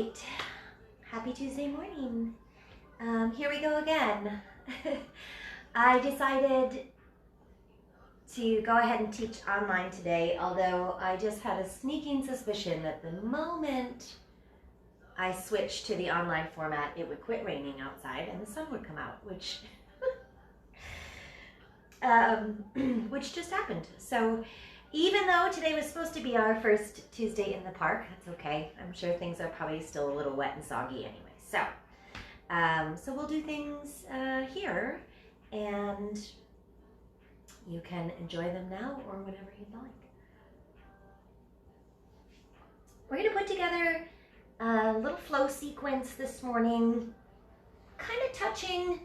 right, happy Tuesday morning. Here we go again. I decided to go ahead and teach online today, although I just had a sneaking suspicion that the moment I switched to the online format, it would quit raining outside and the sun would come out, which which just happened. So even though today was supposed to be our first Tuesday in the park, that's okay. I'm sure things are probably still a little wet and soggy anyway. So we'll do things here, and you can enjoy them now or whenever you'd like. We're going to put together a little flow sequence this morning, kind of touching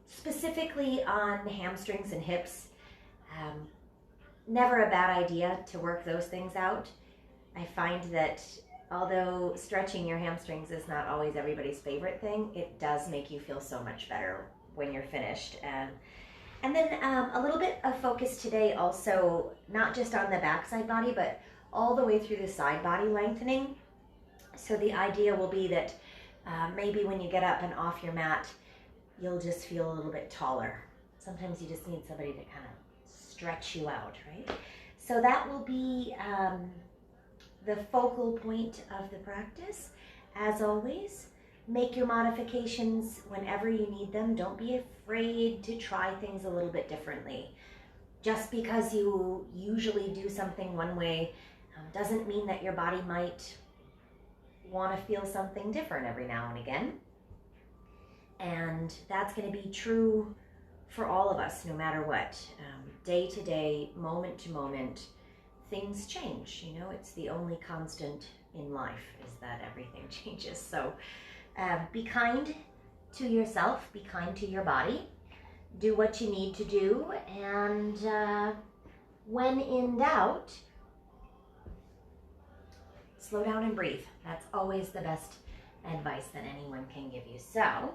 specifically on hamstrings and hips. Never a bad idea to work those things out. I find that although stretching your hamstrings is not always everybody's favorite thing, it does make you feel so much better when you're finished. And then a little bit of focus today also, not just on the backside body, but all the way through the side body lengthening. So the idea will be that maybe when you get up and off your mat, you'll just feel a little bit taller. Sometimes you just need somebody to kind of stretch you out, right? So that will be the focal point of the practice. As always, make your modifications whenever you need them. Don't be afraid to try things a little bit differently. Just because you usually do something one way doesn't mean that your body might want to feel something different every now and again. And that's going to be true for all of us, no matter what. Day to day, moment to moment, things change. You know, it's the only constant in life is that everything changes. So be kind to yourself, be kind to your body, do what you need to do, and when in doubt, slow down and breathe. That's always the best advice that anyone can give you. So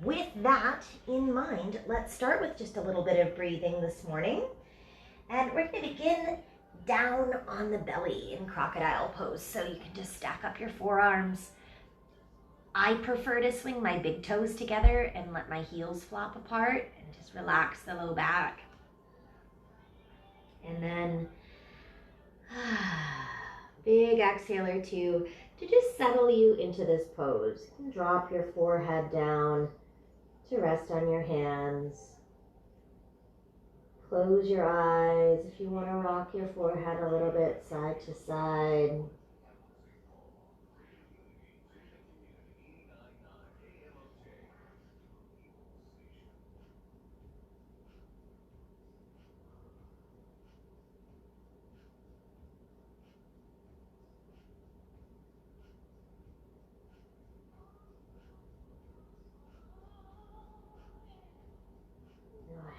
with that in mind, let's start with just a little bit of breathing this morning. And we're going to begin down on the belly in crocodile pose. So you can just stack up your forearms. I prefer to swing my big toes together and let my heels flop apart and just relax the low back. And then big exhale or two to just settle you into this pose. You can drop your forehead down to rest on your hands. Close your eyes if you want to rock your forehead a little bit side to side.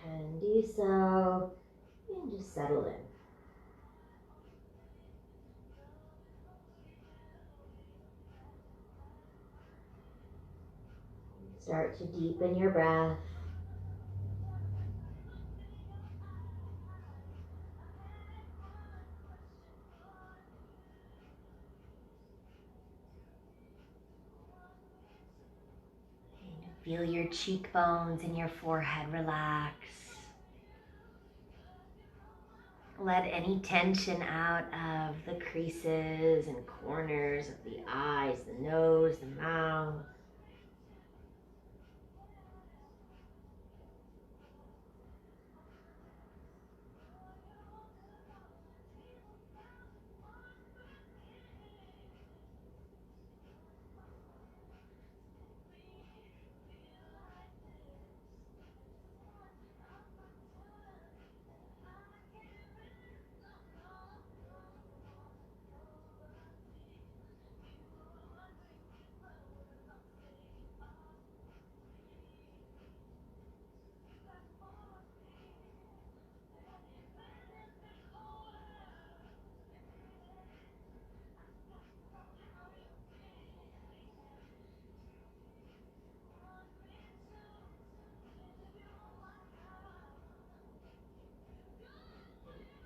And do so, and just settle in. Start to deepen your breath. Feel your cheekbones and your forehead relax. Let any tension out of the creases and corners of the eyes, the nose, the mouth.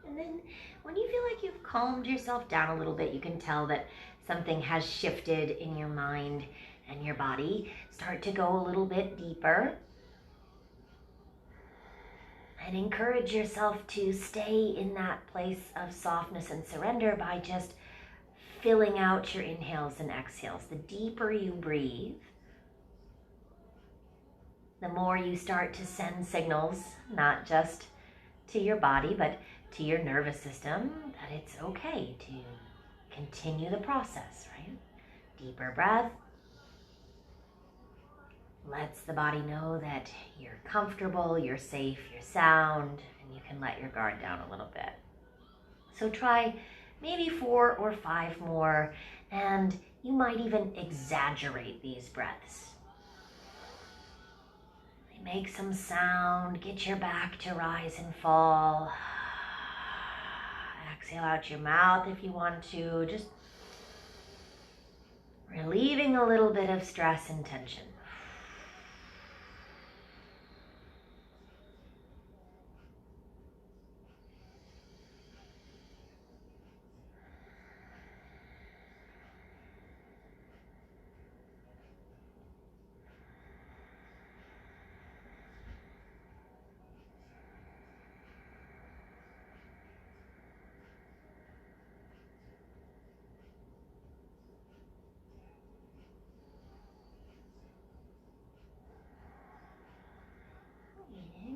And then when you feel like you've calmed yourself down a little bit, you can tell that something has shifted in your mind and your body, start to go a little bit deeper. And encourage yourself to stay in that place of softness and surrender by just filling out your inhales and exhales. The deeper you breathe, the more you start to send signals, not just to your body, but to your nervous system, that it's okay to continue the process, right? Deeper breath lets the body know that you're comfortable, you're safe, you're sound, and you can let your guard down a little bit. So try maybe 4 or 5 more, and you might even exaggerate these breaths. Make some sound, get your back to rise and fall. Exhale out your mouth if you want to, just relieving a little bit of stress and tension.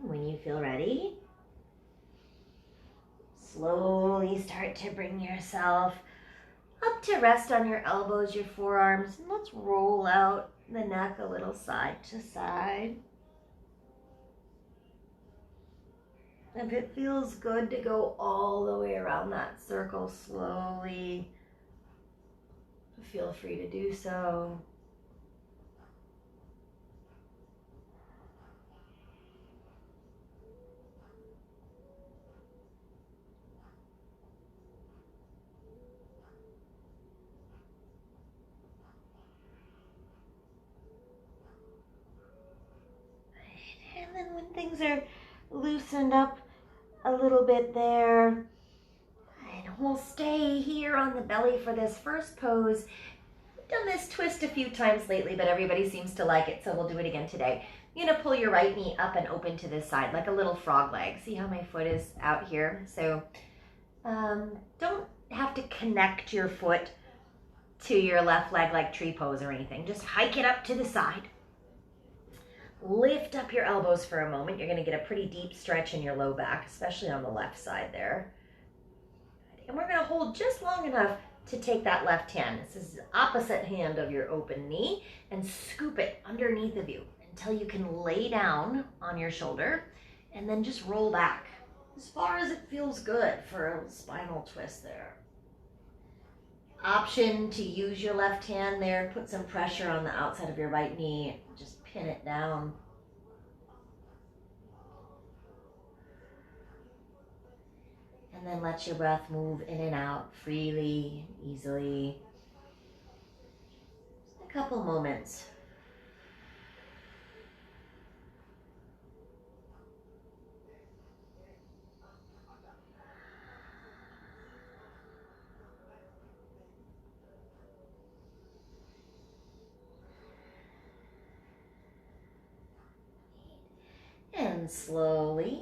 When you feel ready, slowly start to bring yourself up to rest on your elbows, your forearms, and let's roll out the neck a little side to side. If it feels good to go all the way around that circle slowly, feel free to do so. And then when things are loosened up a little bit there, and we'll stay here on the belly for this first pose. We've done this twist a few times lately, but everybody seems to like it, so we'll do it again today. You're gonna pull your right knee up and open to this side, like a little frog leg. See how my foot is out here? So don't have to connect your foot to your left leg like tree pose or anything. Just hike it up to the side. Lift up your elbows for a moment. You're going to get a pretty deep stretch in your low back, especially on the left side there. And we're going to hold just long enough to take that left hand. This is the opposite hand of your open knee, and scoop it underneath of you until you can lay down on your shoulder and then just roll back as far as it feels good for a spinal twist there. Option to use your left hand there, put some pressure on the outside of your right knee, just pin it down. And then let your breath move in and out freely, easily. Just a couple moments. And slowly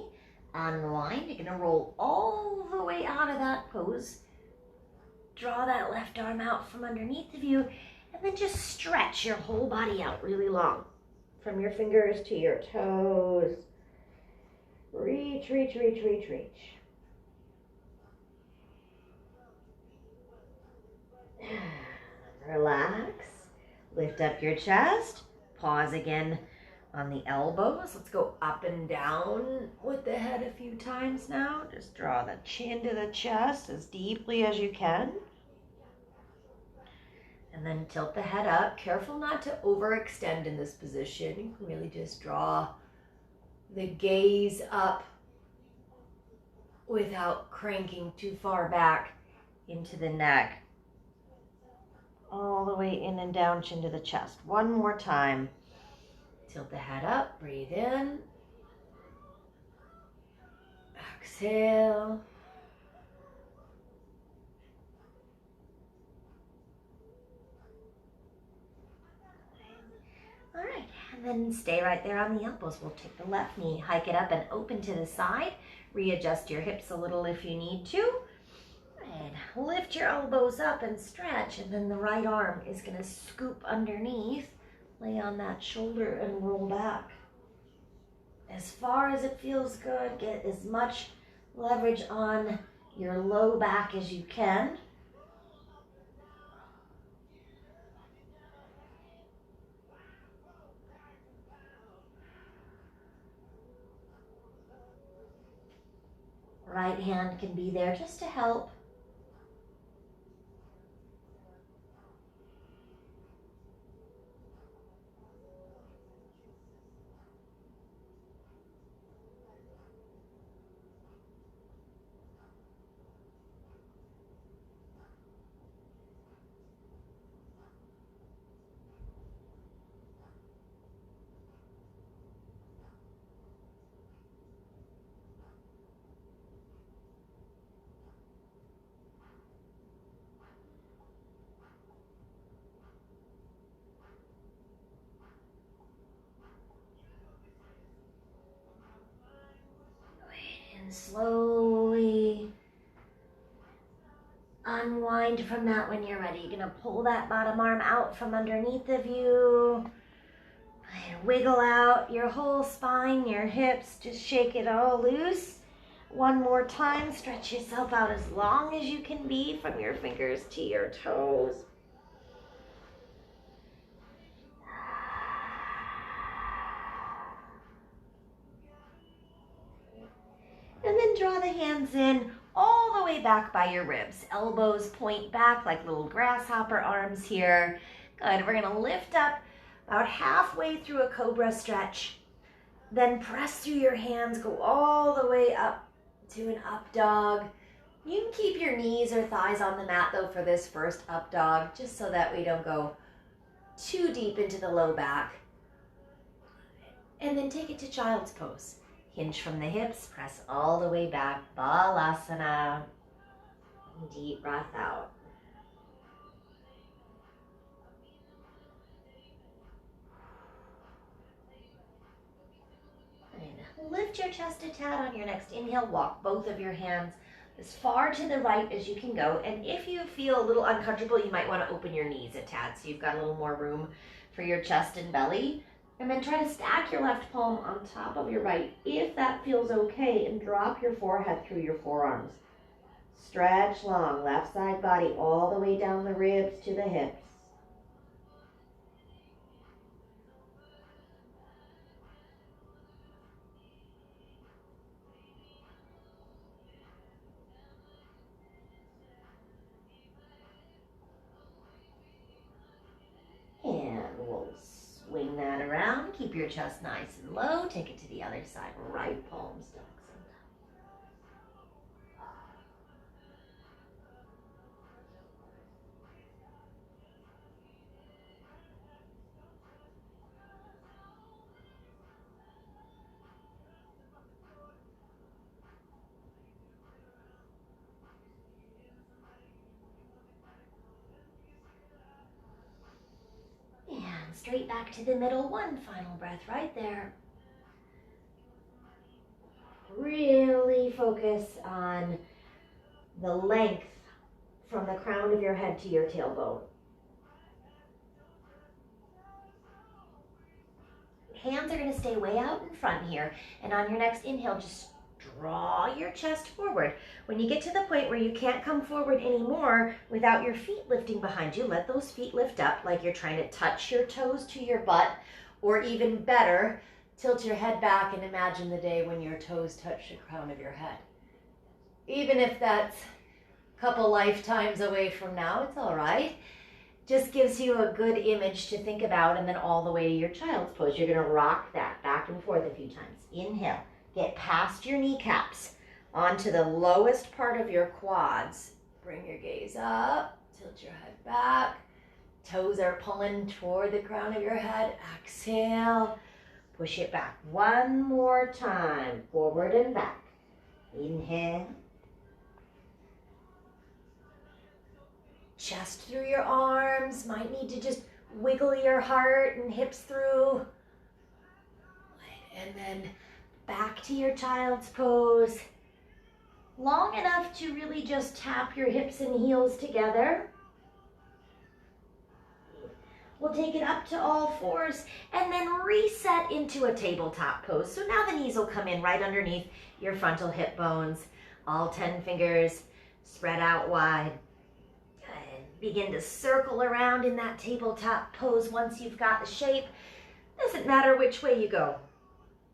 unwind. You're going to roll all the way out of that pose. Draw that left arm out from underneath of you, and then just stretch your whole body out really long. From your fingers to your toes. Reach, reach, reach, reach, reach. Relax. Lift up your chest. Pause again on the elbows. Let's go up and down with the head a few times now. Just draw the chin to the chest as deeply as you can. And then tilt the head up. Careful not to overextend in this position. You can really just draw the gaze up without cranking too far back into the neck. All the way in and down, chin to the chest. One more time. Tilt the head up, breathe in. Exhale. then stay right there on the elbows. We'll take the left knee, hike it up and open to the side. Readjust your hips a little if you need to. And lift your elbows up and stretch, and then the right arm is going to scoop underneath, lay on that shoulder and roll back. As far as it feels good, get as much leverage on your low back as you can. Right hand can be there just to help. And slowly unwind from that when you're ready. You're going to pull that bottom arm out from underneath of you. And wiggle out your whole spine, your hips. Just shake it all loose. One more time. Stretch yourself out as long as you can be from your fingers to your toes. And then draw the hands in all the way back by your ribs. Elbows point back like little grasshopper arms here. Good. We're going to lift up about halfway through a Cobra stretch. Then press through your hands. Go all the way up to an up dog. You can keep your knees or thighs on the mat though for this first up dog, just so that we don't go too deep into the low back. And then take it to child's pose. Hinge from the hips, press all the way back, Balasana. Deep breath out. And lift your chest a tad on your next inhale. Walk both of your hands as far to the right as you can go. And if you feel a little uncomfortable, you might want to open your knees a tad so you've got a little more room for your chest and belly. And then try to stack your left palm on top of your right, if that feels okay, and drop your forehead through your forearms. Stretch long, left side body all the way down the ribs to the hips. And we'll swing that around. Keep your chest nice and low. Take it to the other side. Right palm stacks on top. And straight back to the middle. One final breath right there. Really focus on the length from the crown of your head to your tailbone. Hands are going to stay way out in front here. And on your next inhale, just draw your chest forward. When you get to the point where you can't come forward anymore without your feet lifting behind you, let those feet lift up like you're trying to touch your toes to your butt, or even better, tilt your head back and imagine the day when your toes touch the crown of your head. Even if that's a couple lifetimes away from now, it's all right. Just gives you a good image to think about, and then all the way to your child's pose. You're going to rock that back and forth a few times. Inhale. Get past your kneecaps onto the lowest part of your quads. Bring your gaze up. Tilt your head back. Toes are pulling toward the crown of your head. Exhale. Push it back one more time. Forward and back. Inhale. Chest through your arms. Might need to just wiggle your heart and hips through. And then back to your child's pose. Long enough to really just tap your hips and heels together. We'll take it up to all fours and then reset into a tabletop pose. So now the knees will come in right underneath your frontal hip bones. All 10 fingers spread out wide. And begin to circle around in that tabletop pose once you've got the shape. Doesn't matter which way you go.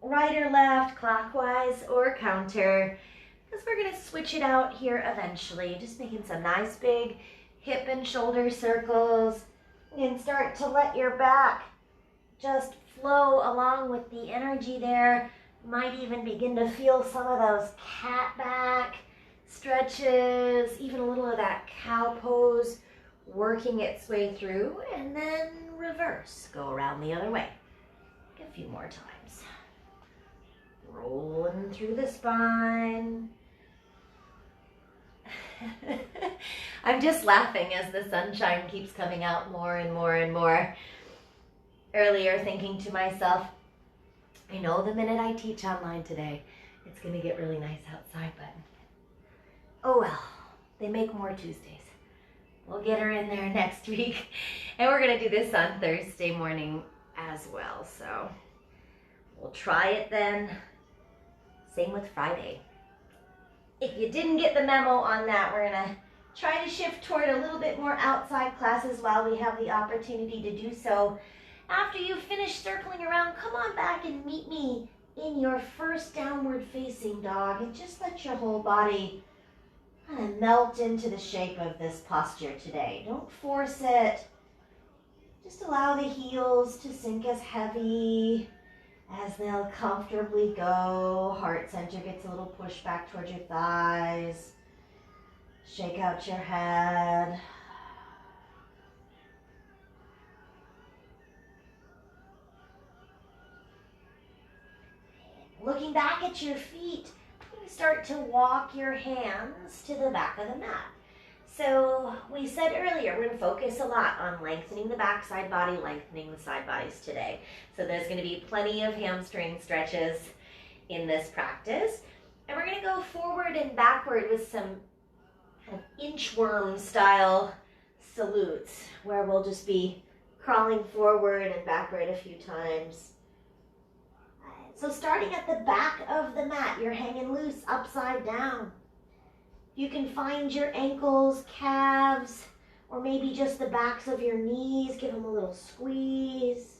Right or left, clockwise or counter. Because we're going to switch it out here eventually. Just making some nice big hip and shoulder circles. And start to let your back just flow along with the energy there. You might even begin to feel some of those cat back stretches, even a little of that cow pose working its way through. And then reverse, go around the other way. A few more times. Rolling through the spine. I'm just laughing as the sunshine keeps coming out more and more and more. Earlier thinking to myself, I know the minute I teach online today, it's going to get really nice outside, but oh well, they make more Tuesdays. We'll get her in there next week. And we're going to do this on Thursday morning as well. So we'll try it then. Same with Friday. If you didn't get the memo on that, we're going to try to shift toward a little bit more outside classes while we have the opportunity to do so. After you finish circling around, come on back and meet me in your first downward facing dog and just let your whole body kind of melt into the shape of this posture today. Don't force it. Just allow the heels to sink as heavy as they'll comfortably go. Heart center gets a little push back towards your thighs. Shake out your head. Looking back at your feet, you start to walk your hands to the back of the mat. So we said earlier, we're going to focus a lot on lengthening the backside body, lengthening the side bodies today. So there's going to be plenty of hamstring stretches in this practice. And we're going to go forward and backward with some kind of inchworm style salutes, where we'll just be crawling forward and backward a few times. So starting at the back of the mat, you're hanging loose upside down. You can find your ankles, calves, or maybe just the backs of your knees. Give them a little squeeze.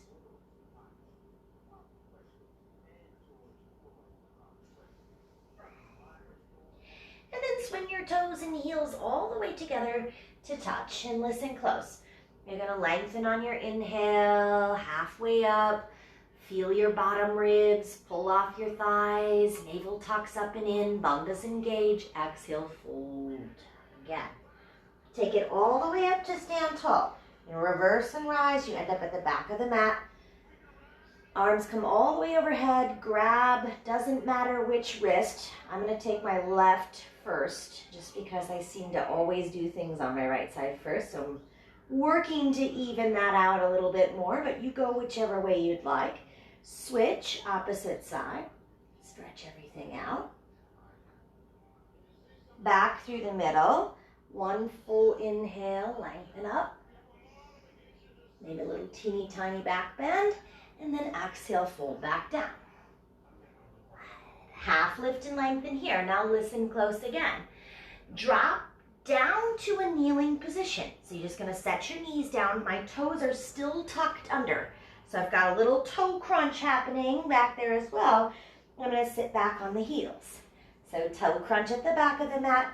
And then swing your toes and heels all the way together to touch, and listen close. You're going to lengthen on your inhale, halfway up. Feel your bottom ribs, pull off your thighs, navel tucks up and in, bum doesn't engage, exhale, fold. Again. Take it all the way up to stand tall. In reverse and rise, you end up at the back of the mat. Arms come all the way overhead, grab, doesn't matter which wrist. I'm going to take my left first, just because I seem to always do things on my right side first. So I'm working to even that out a little bit more, but you go whichever way you'd like. Switch, opposite side. Stretch everything out. Back through the middle. One full inhale, lengthen up. Maybe a little teeny tiny back bend. And then exhale, fold back down. Half lift and lengthen here. Now listen close again. Drop down to a kneeling position. So you're just going to set your knees down. My toes are still tucked under. So I've got a little toe crunch happening back there as well. I'm going to sit back on the heels. So toe crunch at the back of the mat.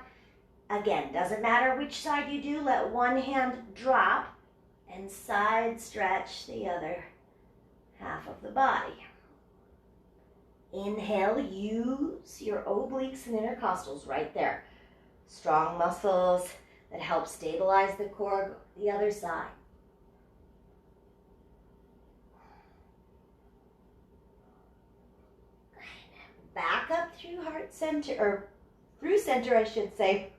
Again, doesn't matter which side you do. Let one hand drop and side stretch the other half of the body. Inhale, use your obliques and intercostals right there. Strong muscles that help stabilize the core, the other side. Back up through heart center, or through center, I should say.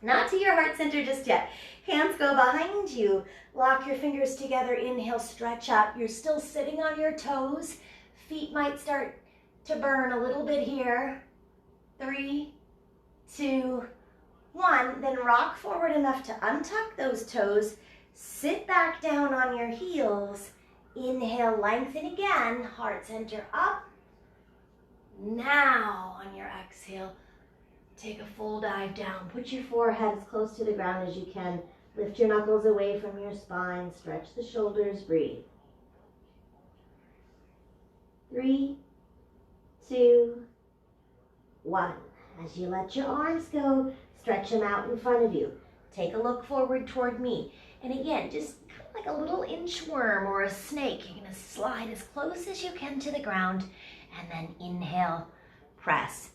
Not to your heart center just yet. Hands go behind you. Lock your fingers together. Inhale, stretch up. You're still sitting on your toes. Feet might start to burn a little bit here. 3, 2, 1. Then rock forward enough to untuck those toes. Sit back down on your heels. Inhale, lengthen again. Heart center up. Now on your exhale, take a full dive down. Put your forehead as close to the ground as you can. Lift your knuckles away from your spine. Stretch the shoulders. Breathe. 3, 2, 1. As you let your arms go, stretch them out in front of you. Take a look forward toward me. And again, just kind of like a little inchworm or a snake. You're going to slide as close as you can to the ground. And then inhale, press.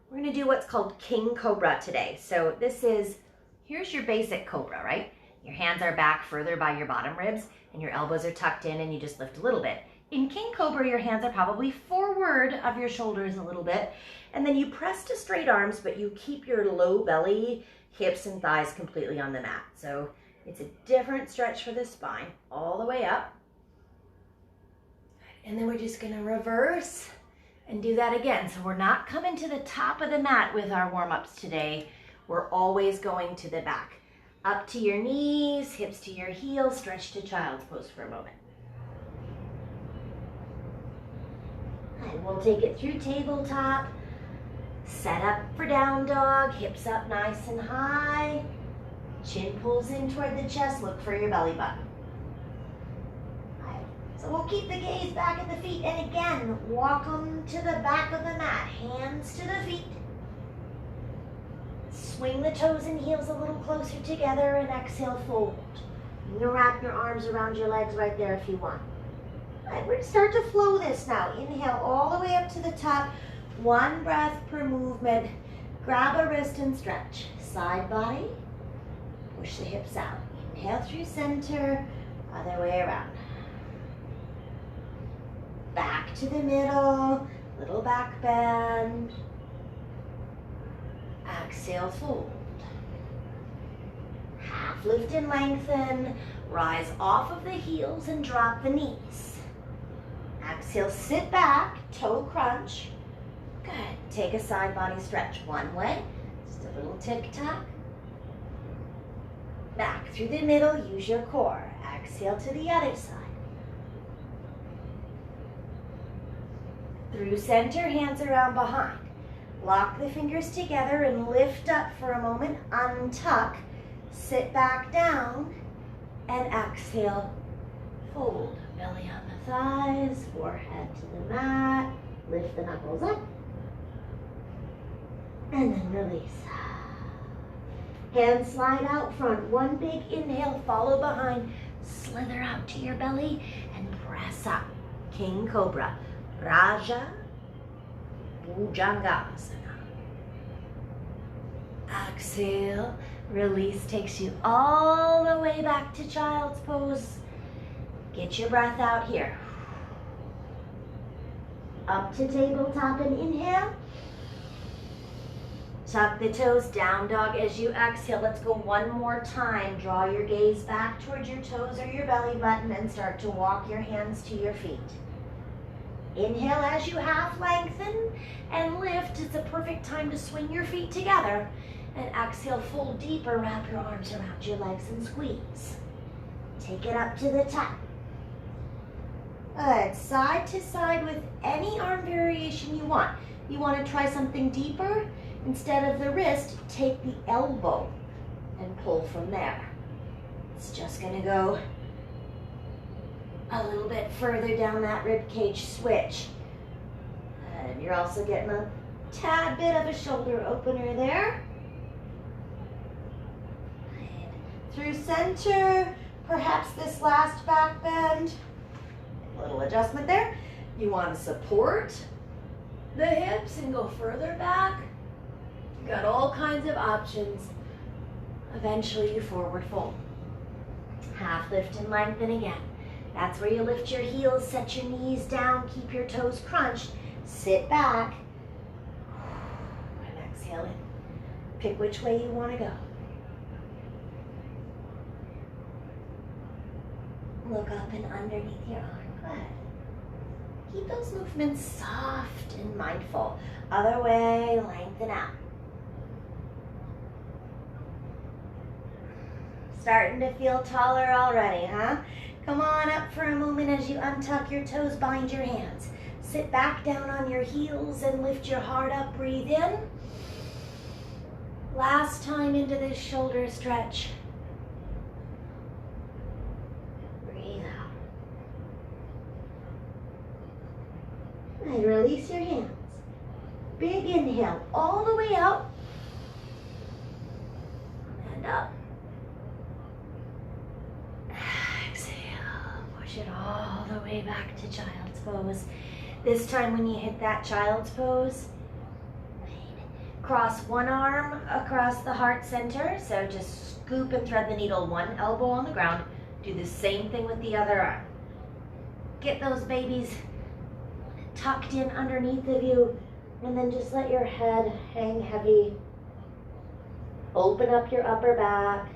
We're going to do what's called King Cobra today. So this is, here's your basic Cobra, right? Your hands are back further by your bottom ribs and your elbows are tucked in and you just lift a little bit. In King Cobra, your hands are probably forward of your shoulders a little bit. And then you press to straight arms, but you keep your low belly, hips and thighs completely on the mat. So it's a different stretch for the spine, all the way up. And then we're just going to reverse and do that again. So we're not coming to the top of the mat with our warm-ups today. We're always going to the back. Up to your knees, hips to your heels, stretch to child's pose for a moment. And we'll take it through tabletop. Set up for down dog, hips up nice and high. Chin pulls in toward the chest, look for your belly button. So we'll keep the gaze back at the feet, and again, walk them to the back of the mat, hands to the feet. Swing the toes and heels a little closer together and exhale, fold. You can wrap your arms around your legs right there if you want. All right, we're going to start to flow this now. Inhale all the way up to the top. 1 breath per movement. Grab a wrist and stretch. Side body. Push the hips out. Inhale through center. Other way around. Back to the middle. Little back bend. Exhale, fold. Half lift and lengthen. Rise off of the heels and drop the knees. Exhale, sit back, toe crunch. Good. Take a side body stretch one way. Just a little tick-tock. Back through the middle, use your core. Exhale to the other side. Through center, hands around behind. Lock the fingers together and lift up for a moment. Untuck. Sit back down. And exhale. Fold. Belly on the thighs. Forehead to the mat. Lift the knuckles up. And then release. Hands slide out front. One big inhale. Follow behind. Slither out to your belly. And press up. King Cobra. Raja Bhujangasana. Exhale, release, takes you all the way back to child's pose. Get your breath out here. Up to tabletop and inhale. Tuck the toes, down dog as you exhale. Let's go one more time. Draw your gaze back towards your toes or your belly button and start to walk your hands to your feet. Inhale as you half lengthen and lift. It's a perfect time to swing your feet together. And exhale, fold deeper, wrap your arms around your legs and squeeze. Take it up to the top. Good, side to side with any arm variation you want. You want to try something deeper? Instead of the wrist, take the elbow and pull from there. It's just going to go a little bit further down that rib cage switch. And you're also getting a tad bit of a shoulder opener there. And through center, perhaps this last back bend. A little adjustment there. You want to support the hips and go further back. You've got all kinds of options. Eventually you forward fold. Half lift and lengthen again. That's where you lift your heels, set your knees down, keep your toes crunched, sit back, and exhale in. Pick which way you want to go. Look up and underneath your arm. Good. Keep those movements soft and mindful. Other way, lengthen out. Starting to feel taller already, huh? Come on up for a moment as you untuck your toes, bind your hands. Sit back down on your heels and lift your heart up, breathe in. Last time into this shoulder stretch. Breathe out. And release your hands. Big inhale all the way out. And up. Exhale. Push it all the way back to child's pose. This time when you hit that child's pose, cross one arm across the heart center. So just scoop and thread the needle, one elbow on the ground. Do the same thing with the other arm. Get those babies tucked in underneath of you, and then just let your head hang heavy. Open up your upper back.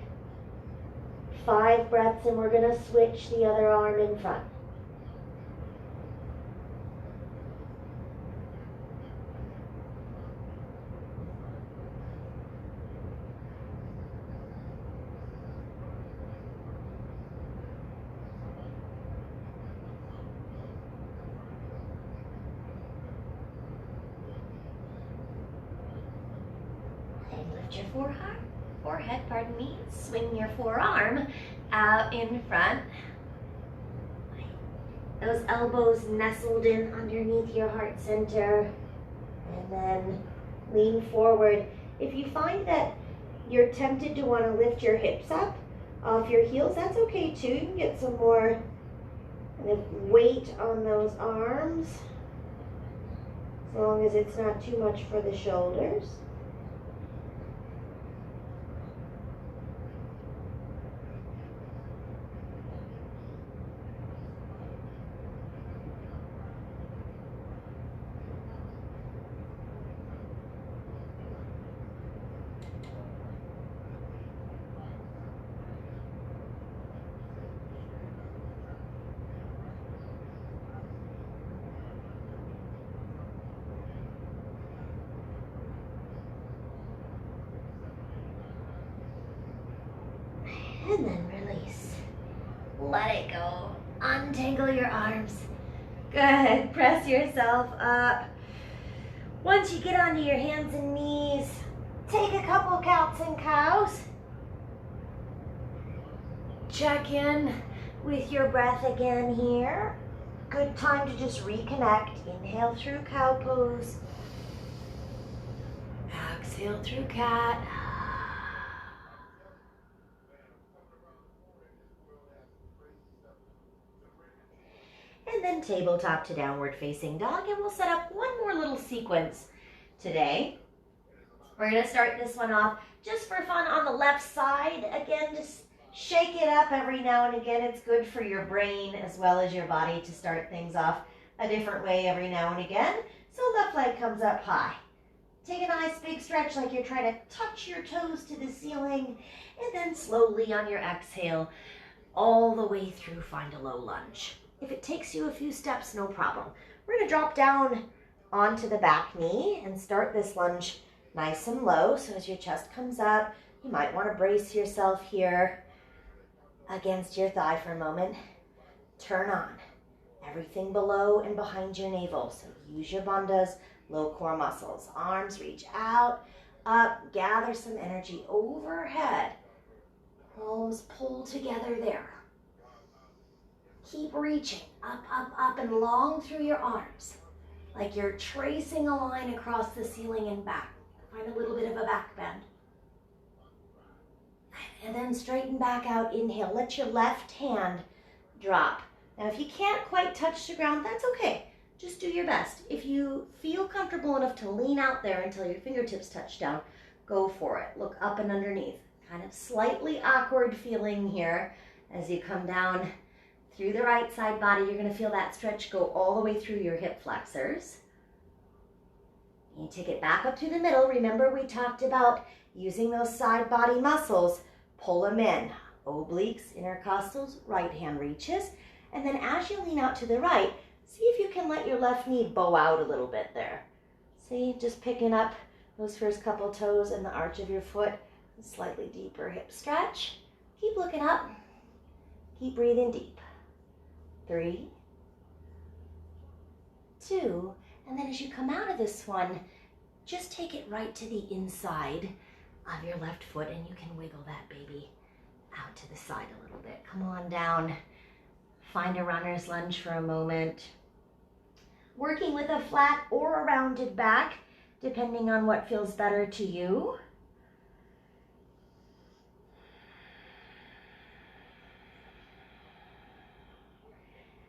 5 breaths, and we're gonna switch the other arm in front. Your forehead, swing your forearm out in front. Those elbows nestled in underneath your heart center, and then lean forward. If you find that you're tempted to want to lift your hips up off your heels, that's okay too. You can get some more kind of weight on those arms, as long as it's not too much for the shoulders. And then release. Let it go. Untangle your arms. Good. Press yourself up. Once you get onto your hands and knees, take a couple cats and cows. Check in with your breath again here. Good time to just reconnect. Inhale through cow pose. Exhale through cat. And then tabletop to downward facing dog, and we'll set up one more little sequence today. We're going to start this one off just for fun on the left side. Again, just shake it up every now and again. It's good for your brain as well as your body to start things off a different way every now and again. So left leg comes up high. Take a nice big stretch like you're trying to touch your toes to the ceiling, and then slowly on your exhale all the way through find a low lunge. If it takes you a few steps, no problem. We're going to drop down onto the back knee and start this lunge nice and low. So as your chest comes up, you might want to brace yourself here against your thigh for a moment. Turn on everything below and behind your navel. So use your bandhas, low core muscles. Arms reach out, up, gather some energy overhead. Palms pull together there. Keep reaching up, up, up, and long through your arms, like you're tracing a line across the ceiling and back. Find a little bit of a back bend. And then straighten back out, inhale. Let your left hand drop. Now, if you can't quite touch the ground, that's okay. Just do your best. If you feel comfortable enough to lean out there until your fingertips touch down, go for it. Look up and underneath. Kind of slightly awkward feeling here as you come down through the right side body. You're going to feel that stretch go all the way through your hip flexors. You take it back up to the middle. Remember, we talked about using those side body muscles. Pull them in. Obliques, intercostals, right hand reaches. And then as you lean out to the right, See if you can let your left knee bow out a little bit there. See, just picking up those first couple toes and the arch of your foot. A slightly deeper hip stretch. Keep looking up. Keep breathing deep. 3, 2, and then as you come out of this one, just take it right to the inside of your left foot and you can wiggle that baby out to the side a little bit. Come on down. Find a runner's lunge for a moment. Working with a flat or a rounded back, depending on what feels better to you.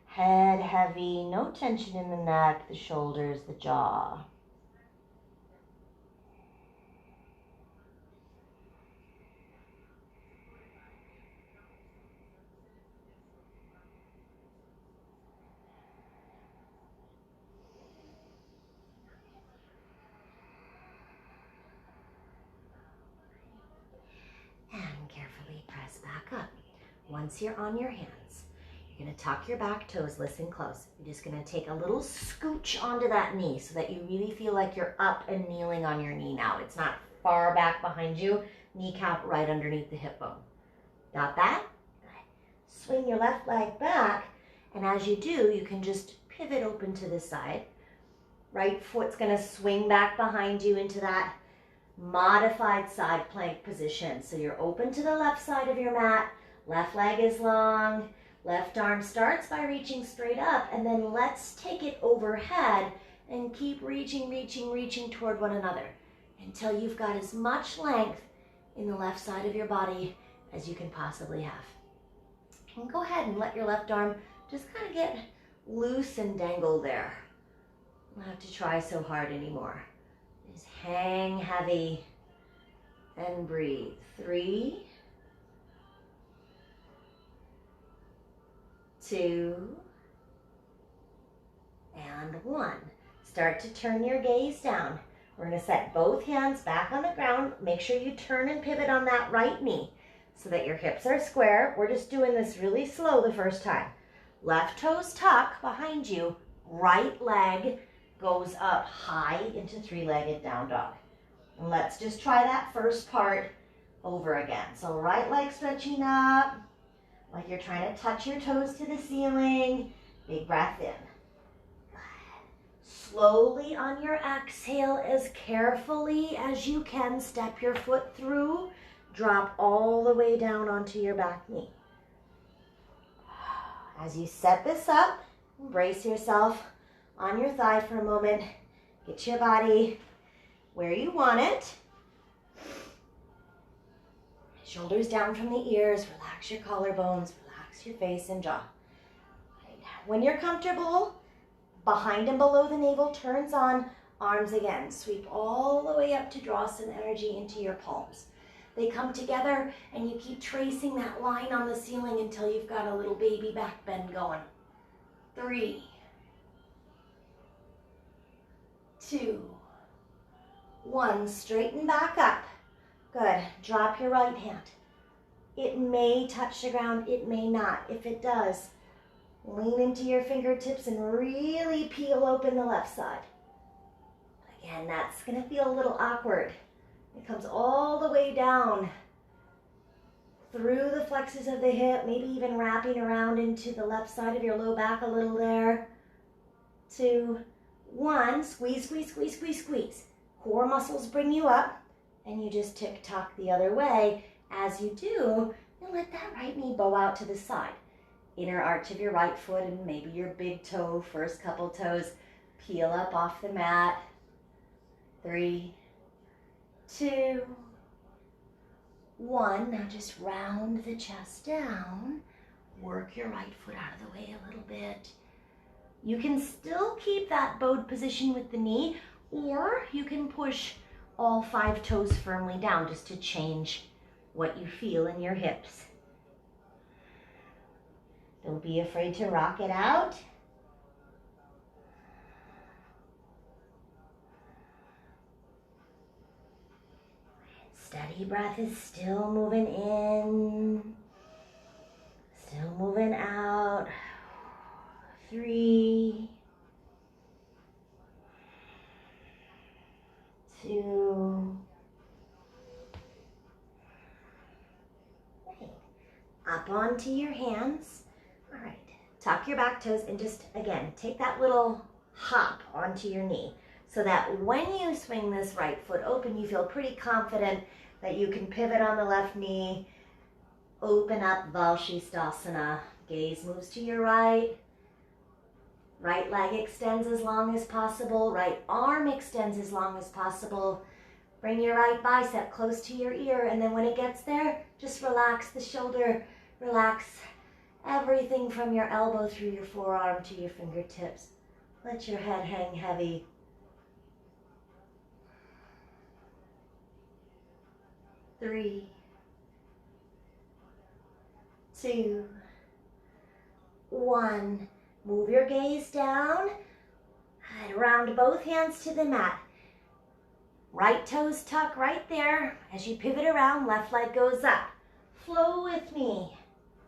Head heavy, no tension in the neck, the shoulders, the jaw. And carefully press back up. Once you're on your hands, you're going to tuck your back toes, listen close. You're just going to take a little scooch onto that knee so that you really feel like you're up and kneeling on your knee now. It's not far back behind you, kneecap right underneath the hip bone. Got that? Swing your left leg back, and as you do, you can just pivot open to the side. Right foot's going to swing back behind you into that modified side plank position. So you're open to the left side of your mat, left leg is long, left arm starts by reaching straight up, and then let's take it overhead and keep reaching toward one another until you've got as much length in the left side of your body as you can possibly have. And go ahead and let your left arm just kind of get loose and dangle there. You don't have to try so hard anymore. Just hang heavy and breathe. 3, 2, and 1. Start to turn your gaze down. We're going to set both hands back on the ground. Make sure you turn and pivot on that right knee so that your hips are square. We're just doing this really slow the first time. Left toes tuck behind you. Right leg goes up high into three-legged down dog. And let's just try that first part over again. So right leg stretching up, like you're trying to touch your toes to the ceiling. Big breath in. Slowly on your exhale, as carefully as you can, step your foot through. Drop all the way down onto your back knee. As you set this up, brace yourself on your thigh for a moment. Get your body where you want it. Shoulders down from the ears, relax your collarbones, relax your face and jaw. Right. When you're comfortable, behind and below the navel turns on, arms again. Sweep all the way up to draw some energy into your palms. They come together and you keep tracing that line on the ceiling until you've got a little baby back bend going. 3, 2, 1. Straighten back up. Good. Drop your right hand. It may touch the ground, it may not. If it does, lean into your fingertips and really peel open the left side. Again, that's going to feel a little awkward. It comes all the way down through the flexors of the hip, maybe even wrapping around into the left side of your low back a little there. 2, 1. Squeeze, squeeze, squeeze, squeeze, squeeze. Core muscles bring you up, and you just tick-tock the other way. As you do, you let that right knee bow out to the side. Inner arch of your right foot and maybe your big toe, first couple toes, peel up off the mat. 3, 2, 1. Now just round the chest down. Work your right foot out of the way a little bit. You can still keep that bowed position with the knee, or you can push all 5 toes firmly down just to change what you feel in your hips. Don't be afraid to rock it out. Steady breath is still moving in, still moving out. 3, 2, up onto your hands. All right, tuck your back toes and just, again, take that little hop onto your knee so that when you swing this right foot open, you feel pretty confident that you can pivot on the left knee, open up Valshishtasana. Gaze moves to your right. Right leg extends as long as possible. Right arm extends as long as possible. Bring your right bicep close to your ear, and then when it gets there, just relax the shoulder. Relax everything from your elbow through your forearm to your fingertips. Let your head hang heavy. 3, 2, 1. Move your gaze down and round both hands to the mat. Right toes tuck right there. As you pivot around, left leg goes up. Flow with me.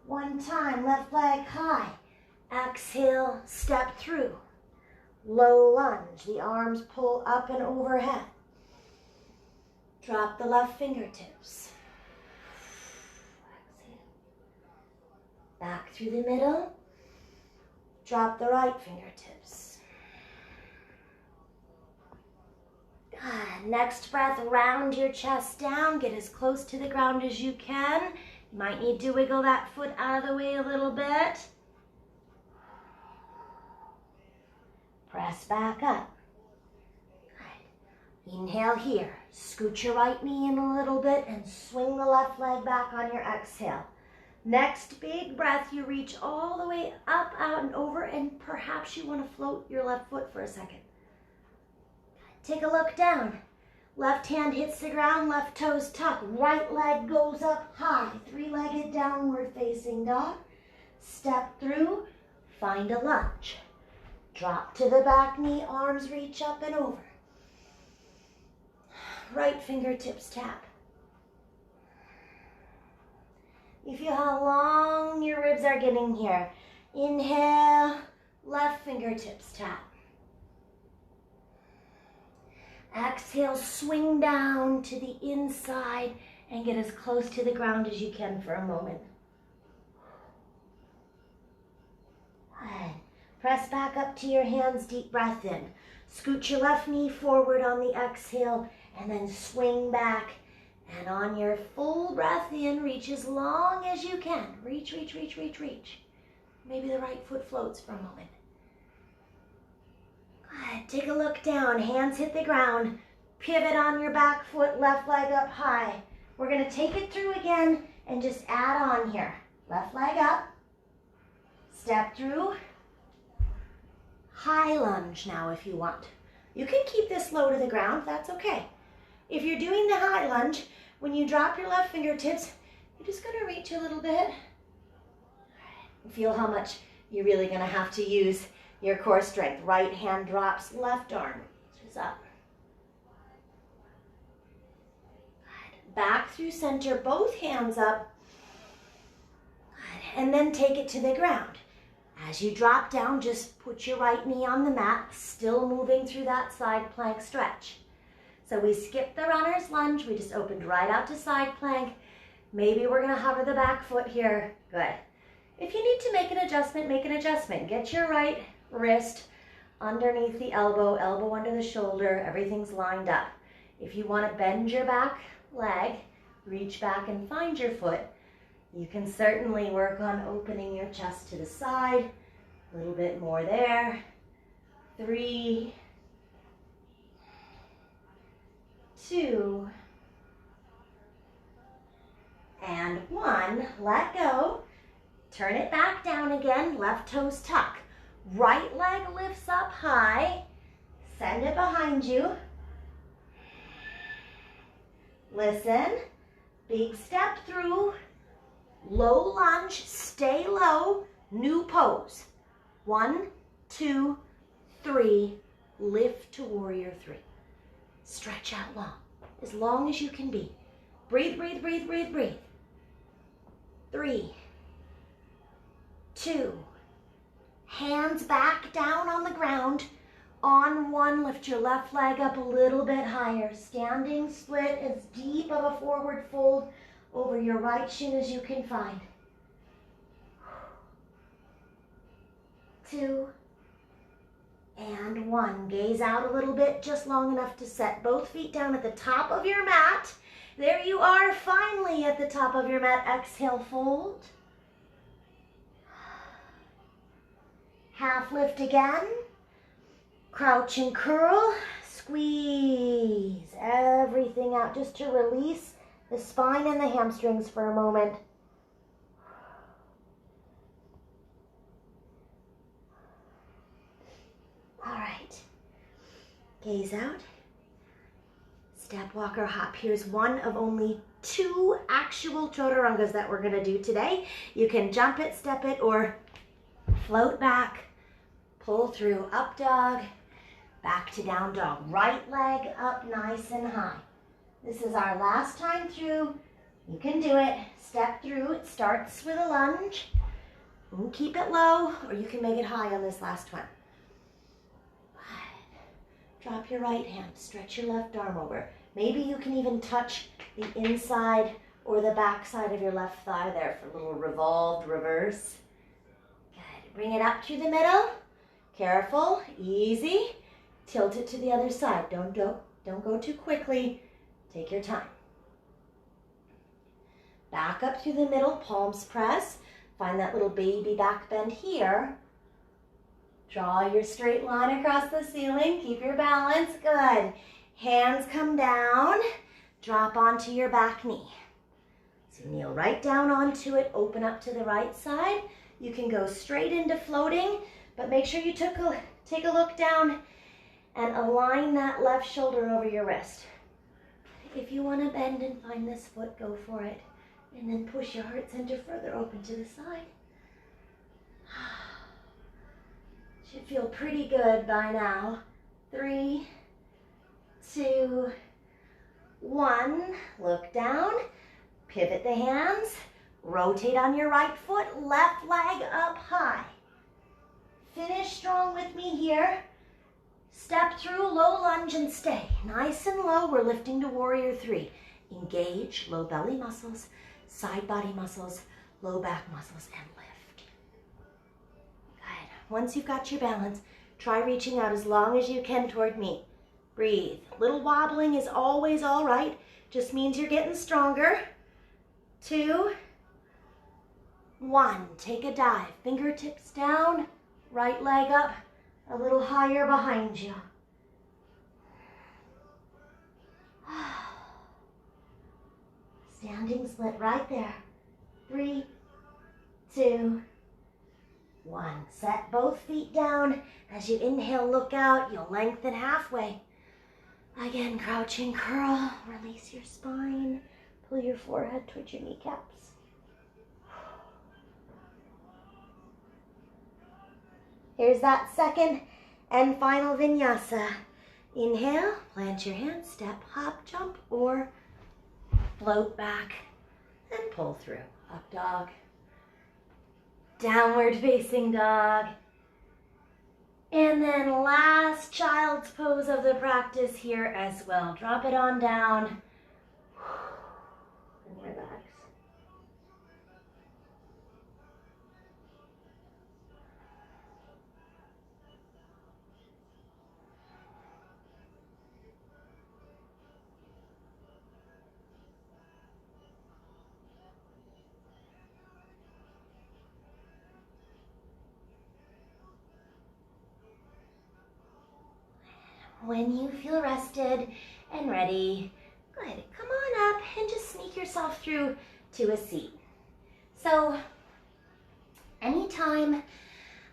One time, left leg high. Exhale, step through. Low lunge. The arms pull up and overhead. Drop the left fingertips. Exhale. Back through the middle. Drop the right fingertips. Good. Next breath, round your chest down. Get as close to the ground as you can. You might need to wiggle that foot out of the way a little bit. Press back up. Good. Inhale here. Scoot your right knee in a little bit and swing the left leg back on your exhale. Next big breath, you reach all the way up, out, and over, and perhaps you want to float your left foot for a second. Take a look down. Left hand hits the ground, left toes tuck. Right leg goes up high. Three-legged downward facing dog. Step through, find a lunge. Drop to the back knee, arms reach up and over. Right fingertips tap. You feel how long your ribs are getting here. Inhale, left fingertips tap. Exhale, swing down to the inside and get as close to the ground as you can for a moment. Good. Press back up to your hands, deep breath in. Scoot your left knee forward on the exhale and then swing back. And on your full breath in, reach as long as you can. Reach, reach, reach, reach, reach. Maybe the right foot floats for a moment. Good. Take a look down. Hands hit the ground. Pivot on your back foot, left leg up high. We're going to take it through again and just add on here. Left leg up. Step through. High lunge now if you want. You can keep this low to the ground. That's okay. If you're doing the high lunge, when you drop your left fingertips, you're just going to reach a little bit. Feel how much you're really going to have to use your core strength. Right hand drops, left arm reaches up. Good. Back through center, both hands up. Good. And then take it to the ground. As you drop down, just put your right knee on the mat, still moving through that side plank stretch. So we skipped the runner's lunge. We just opened right out to side plank. Maybe we're going to hover the back foot here. Good. If you need to make an adjustment, make an adjustment. Get your right wrist underneath the elbow, elbow under the shoulder. Everything's lined up. If you want to bend your back leg, reach back and find your foot. You can certainly work on opening your chest to the side. A little bit more there. 3, 2, and 1. Let go. Turn it back down again. Left toes tuck. Right leg lifts up high. Send it behind you. Listen. Big step through. Low lunge. Stay low. New pose. 1, 2, 3. Lift to warrior 3. Stretch out long as you can be. Breathe, breathe, breathe, breathe, breathe. 3, 2, Hands back down on the ground. On one, lift your left leg up a little bit higher. Standing split as deep of a forward fold over your right shin as you can find. 2 and 1. Gaze out a little bit, just long enough to set both feet down at the top of your mat. There you are, finally at the top of your mat. Exhale, fold. Half lift again. Crouch and curl. Squeeze everything out just to release the spine and the hamstrings for a moment. All right. Gaze out. Step, walk, or hop. Here's one of only 2 actual chaturangas that we're going to do today. You can jump it, step it, or float back, pull through, up dog, back to down dog. Right leg up nice and high. This is our last time through. You can do it. Step through. It starts with a lunge. You can keep it low, or you can make it high on this last one. Drop your right hand. Stretch your left arm over. Maybe you can even touch the inside or the back side of your left thigh there for a little revolved reverse. Good. Bring it up to the middle. Careful. Easy. Tilt it to the other side. Don't go too quickly. Take your time. Back up through the middle. Palms press. Find that little baby back bend here. Draw your straight line across the ceiling. Keep your balance. Good. Hands come down. Drop onto your back knee. So kneel right down onto it. Open up to the right side. You can go straight into floating, but make sure you take a look down and align that left shoulder over your wrist. If you want to bend and find this foot, go for it. And then push your heart center further open to the side. Should feel pretty good by now. 3, 2, 1. Look down. Pivot the hands. Rotate on your right foot. Left leg up high. Finish strong with me here. Step through, low lunge and stay. Nice and low. We're lifting to warrior 3. Engage low belly muscles, side body muscles, low back muscles, and lift. Good. Once you've got your balance, try reaching out as long as you can toward me. Breathe. Little wobbling is always all right. Just means you're getting stronger. 2, 1. Take a dive. Fingertips down, right leg up, a little higher behind you. Standing split right there. 3, 2, 1. Set both feet down. As you inhale, look out. You'll lengthen halfway. Again, crouching curl. Release your spine. Pull your forehead towards your kneecaps. Here's that second and final vinyasa. Inhale, plant your hands, step, hop, jump, or float back and pull through. Up dog. Downward facing dog. And then last child's pose of the practice here as well. Drop it on down and relax. When you feel rested and ready, good. Come on up and just sneak yourself through to a seat. So anytime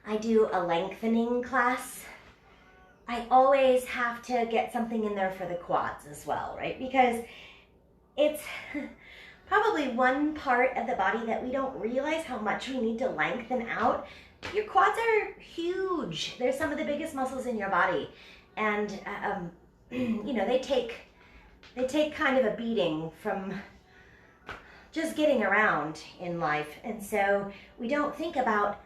I do a lengthening class, I always have to get something in there for the quads as well, right? Because it's probably one part of the body that we don't realize how much we need to lengthen out. Your quads are huge. They're some of the biggest muscles in your body. And, you know, they take kind of a beating from just getting around in life. And so we don't think about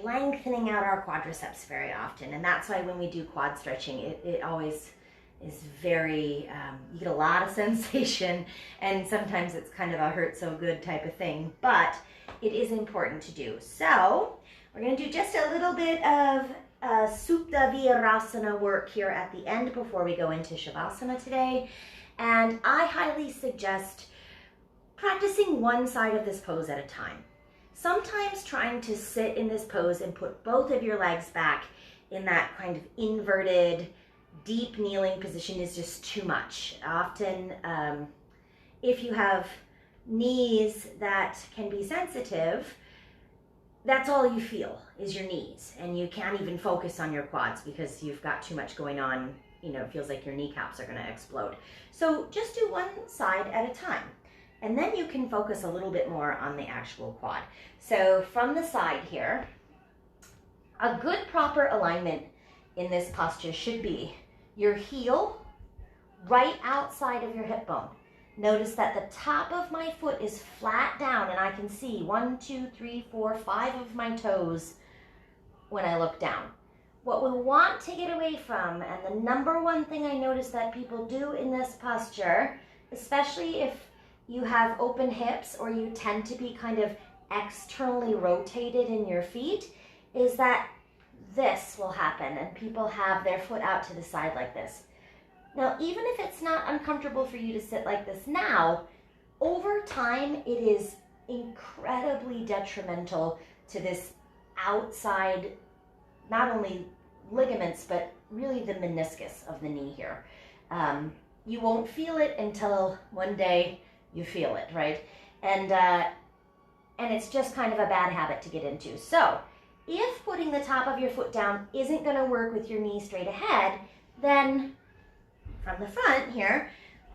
lengthening out our quadriceps very often. And that's why when we do quad stretching, it always is very, you get a lot of sensation, and sometimes it's kind of a hurt so good type of thing, but it is important to do. So we're going to do just a little bit of Supta Virasana work here at the end before we go into Shavasana today. And I highly suggest practicing one side of this pose at a time. Sometimes trying to sit in this pose and put both of your legs back in that kind of inverted, deep kneeling position is just too much. Often, if you have knees that can be sensitive, that's all you feel is your knees, and you can't even focus on your quads because you've got too much going on. You know, it feels like your kneecaps are going to explode. So just do one side at a time, and then you can focus a little bit more on the actual quad. So from the side here, a good proper alignment in this posture should be your heel right outside of your hip bone. Notice that the top of my foot is flat down, and I can see 1, 2, 3, 4, 5 of my toes when I look down. What we want to get away from, and the number one thing I notice that people do in this posture, especially if you have open hips or you tend to be kind of externally rotated in your feet, is that this will happen and people have their foot out to the side like this. Now, even if it's not uncomfortable for you to sit like this now, over time it is incredibly detrimental to this outside, not only ligaments, but really the meniscus of the knee here. You won't feel it until one day you feel it, right? And it's just kind of a bad habit to get into. So if putting the top of your foot down isn't going to work with your knee straight ahead, then from the front here,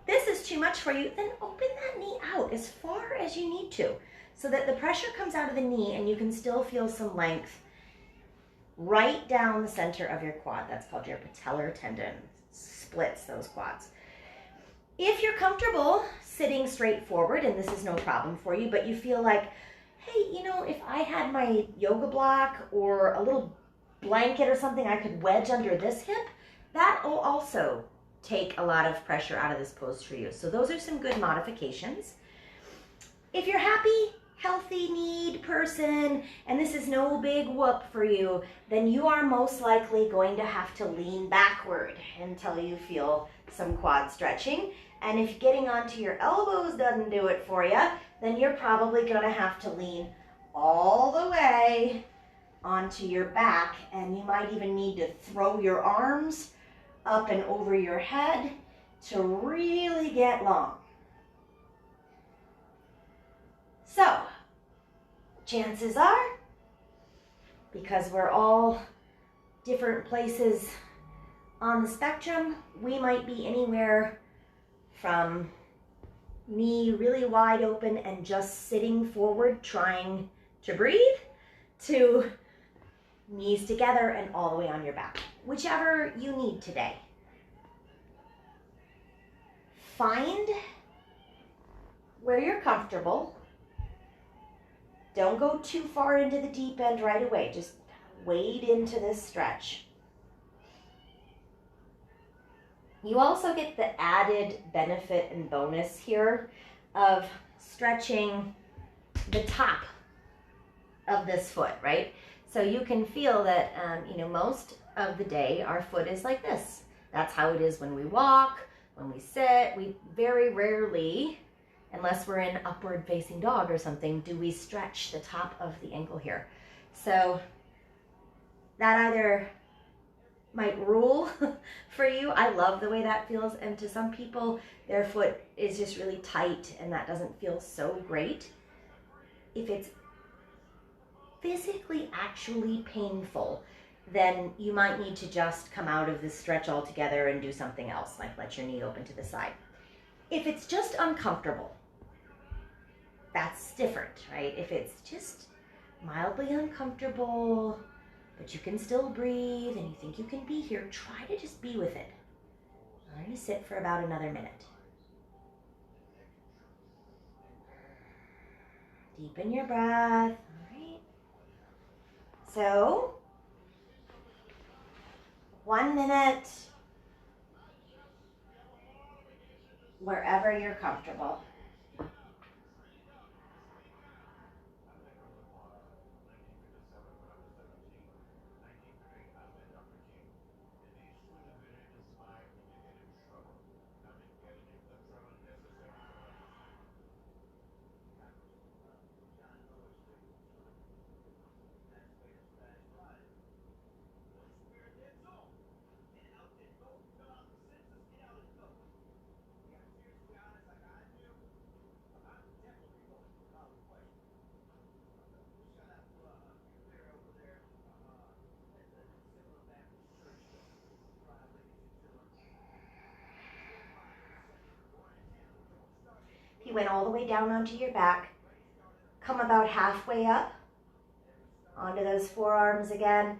this is too much for you, then open that knee out as far as you need to so that the pressure comes out of the knee and you can still feel some length right down the center of your quad. That's called your patellar tendon. Splits those quads. If you're comfortable sitting straight forward, and this is no problem for you, but you feel like, hey, you know, if I had my yoga block or a little blanket or something I could wedge under this hip, that will also take a lot of pressure out of this pose for you. So those are some good modifications. If you're happy, healthy kneed person, and this is no big whoop for you, then you are most likely going to have to lean backward until you feel some quad stretching. And if getting onto your elbows doesn't do it for you, then you're probably going to have to lean all the way onto your back, and you might even need to throw your arms up and over your head to really get long. So, chances are, because we're all different places on the spectrum, we might be anywhere from knee really wide open and just sitting forward trying to breathe, to knees together and all the way on your back, whichever you need today. Find where you're comfortable. Don't go too far into the deep end right away. Just wade into this stretch. You also get the added benefit and bonus here of stretching the top of this foot, right? So you can feel that, most of the day our foot is like this. That's how it is when we walk, when we sit. We very rarely, unless we're in upward facing dog or something, do we stretch the top of the ankle here. So that either might rule for you. I love the way that feels, and to some people their foot is just really tight and that doesn't feel so great. If it's physically actually painful, then you might need to just come out of this stretch altogether and do something else, like let your knee open to the side. If it's just uncomfortable, that's different, right? If it's just mildly uncomfortable, but you can still breathe and you think you can be here, try to just be with it. I'm going to sit for about another minute. Deepen your breath. All right. So 1 minute, wherever you're comfortable. If you went all the way down onto your back, come about halfway up onto those forearms again.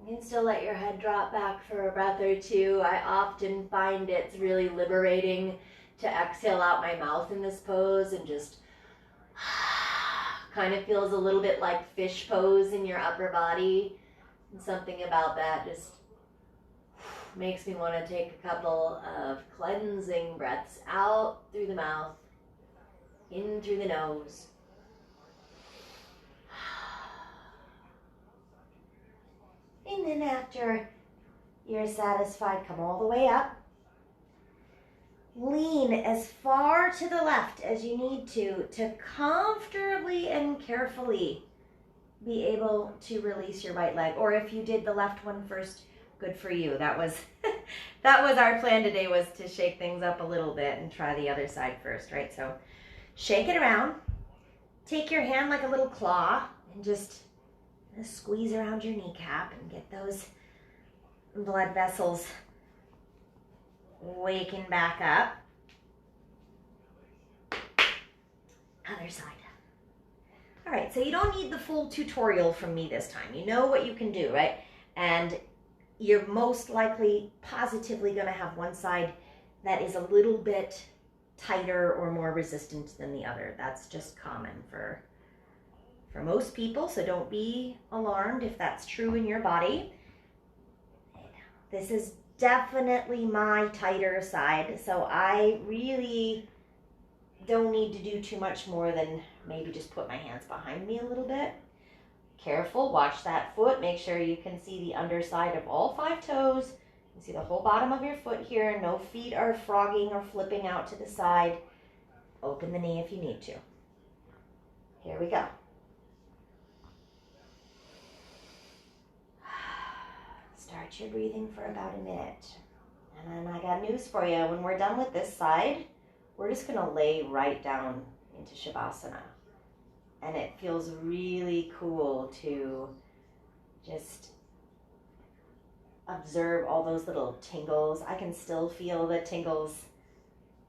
You can still let your head drop back for a breath or two. I often find it's really liberating to exhale out my mouth in this pose and just kind of feels a little bit like fish pose in your upper body. And something about that just makes me want to take a couple of cleansing breaths out through the mouth, in through the nose. And then after you're satisfied, come all the way up. Lean as far to the left as you need to comfortably and carefully be able to release your right leg. Or if you did the left one first, good for you. That was our plan today, was to shake things up a little bit and try the other side first, right? So shake it around. Take your hand like a little claw and just squeeze around your kneecap and get those blood vessels waking back up. Other side. All right, so you don't need the full tutorial from me this time. You know what you can do, right? And you're most likely positively going to have one side that is a little bit tighter or more resistant than the other. That's just common for most people, so don't be alarmed if that's true in your body. This is definitely my tighter side, so I really don't need to do too much more than maybe just put my hands behind me a little bit. Careful, watch that foot. Make sure you can see the underside of all 5 toes. You can see the whole bottom of your foot here. No feet are frogging or flipping out to the side. Open the knee if you need to. Here we go. Start your breathing for about a minute. And then I got news for you. When we're done with this side, we're just going to lay right down into Shavasana. And it feels really cool to just observe all those little tingles. I can still feel the tingles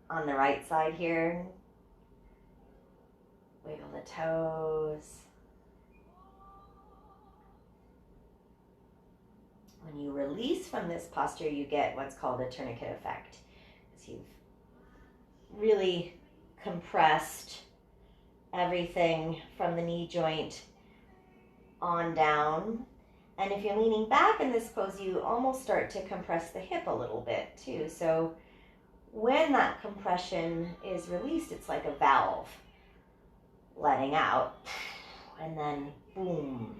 on the right side here. Wiggle the toes. When you release from this posture, you get what's called a tourniquet effect. As you've really compressed everything from the knee joint on down. And if you're leaning back in this pose, you almost start to compress the hip a little bit too. So when that compression is released, it's like a valve letting out. And then boom,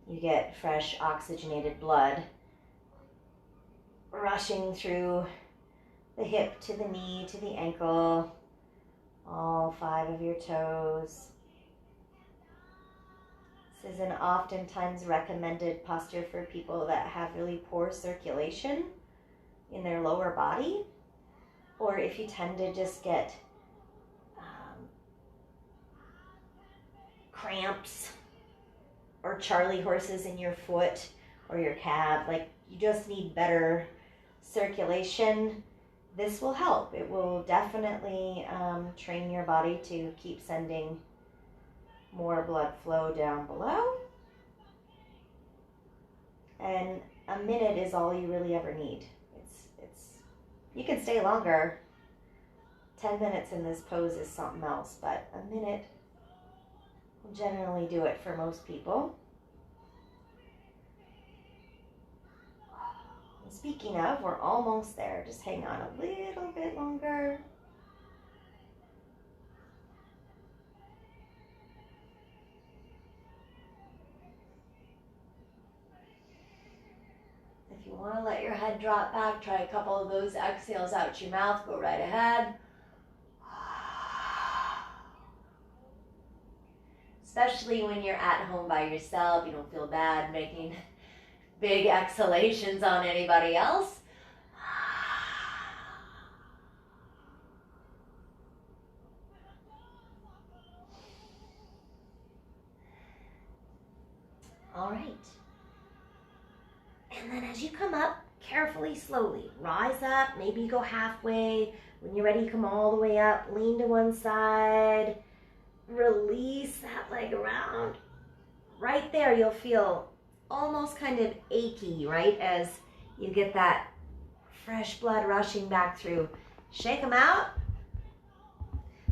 you get fresh oxygenated blood rushing through the hip to the knee to the ankle, all 5 of your toes. This is an oftentimes recommended posture for people that have really poor circulation in their lower body, or if you tend to just get cramps or Charlie horses in your foot or your calf, like you just need better circulation. This will help. It will definitely train your body to keep sending more blood flow down below. And a minute is all you really ever need. It's you can stay longer. 10 minutes in this pose is something else, but a minute will generally do it for most people. Speaking of, we're almost there. Just hang on a little bit longer. If you want to let your head drop back, try a couple of those exhales out your mouth. Go right ahead. Especially when you're at home by yourself, you don't feel bad making big exhalations on anybody else. All right. And then as you come up, carefully, slowly, rise up, maybe go halfway. When you're ready, come all the way up, lean to one side, release that leg around. Right there, you'll feel almost kind of achy, right? As you get that fresh blood rushing back through. Shake them out.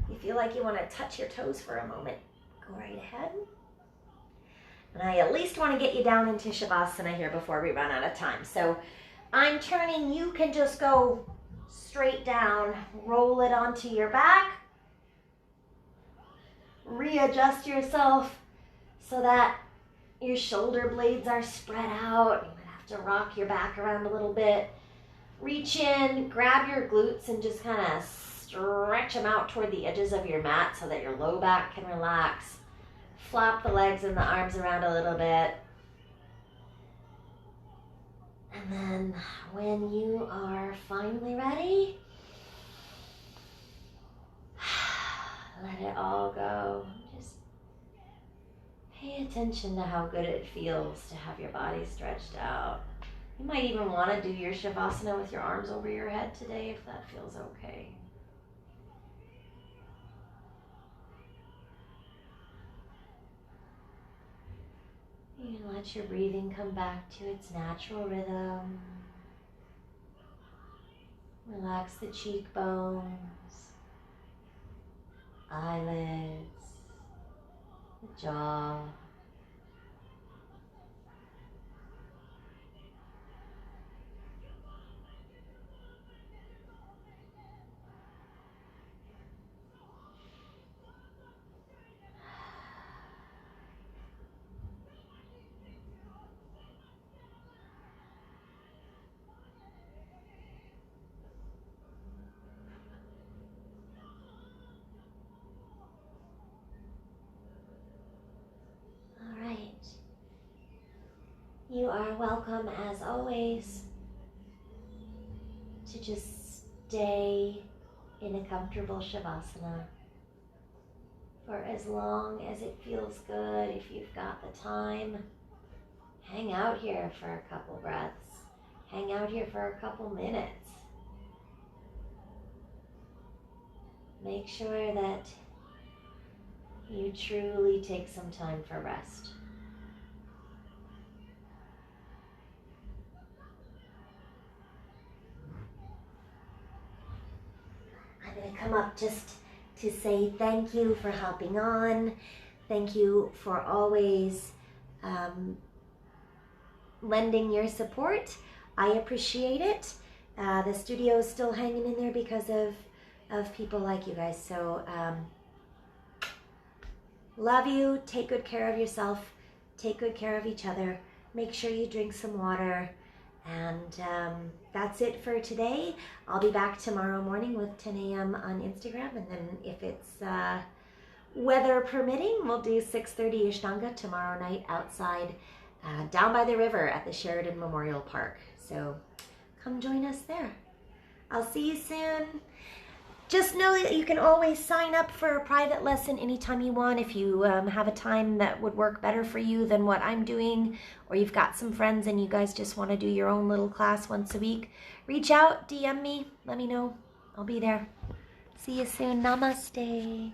You feel like you want to touch your toes for a moment. Go right ahead. And I at least want to get you down into Shavasana here before we run out of time. So I'm turning, you can just go straight down, roll it onto your back. Readjust yourself so that your shoulder blades are spread out. You might have to rock your back around a little bit. Reach in, grab your glutes and just kind of stretch them out toward the edges of your mat so that your low back can relax. Flop the legs and the arms around a little bit. And then when you are finally ready, let it all go. Just pay attention to how good it feels to have your body stretched out. You might even want to do your Shavasana with your arms over your head today if that feels okay. You can let your breathing come back to its natural rhythm. Relax the cheekbones, eyelids, the jaw. You are welcome, as always, to just stay in a comfortable Shavasana for as long as it feels good. If you've got the time, hang out here for a couple breaths. Hang out here for a couple minutes. Make sure that you truly take some time for rest. I'm going to come up just to say thank you for hopping on. Thank you for always lending your support. I appreciate it. The studio is still hanging in there because of people like you guys. So love you. Take good care of yourself. Take good care of each other. Make sure you drink some water. And that's it for today. I'll be back tomorrow morning with 10 a.m. on Instagram. And then if it's weather permitting, we'll do 6:30 Ashtanga tomorrow night outside down by the river at the Sheridan Memorial Park. So come join us there. I'll see you soon. Just know that you can always sign up for a private lesson anytime you want. If you have a time that would work better for you than what I'm doing, or you've got some friends and you guys just want to do your own little class once a week, reach out, DM me, let me know. I'll be there. See you soon. Namaste.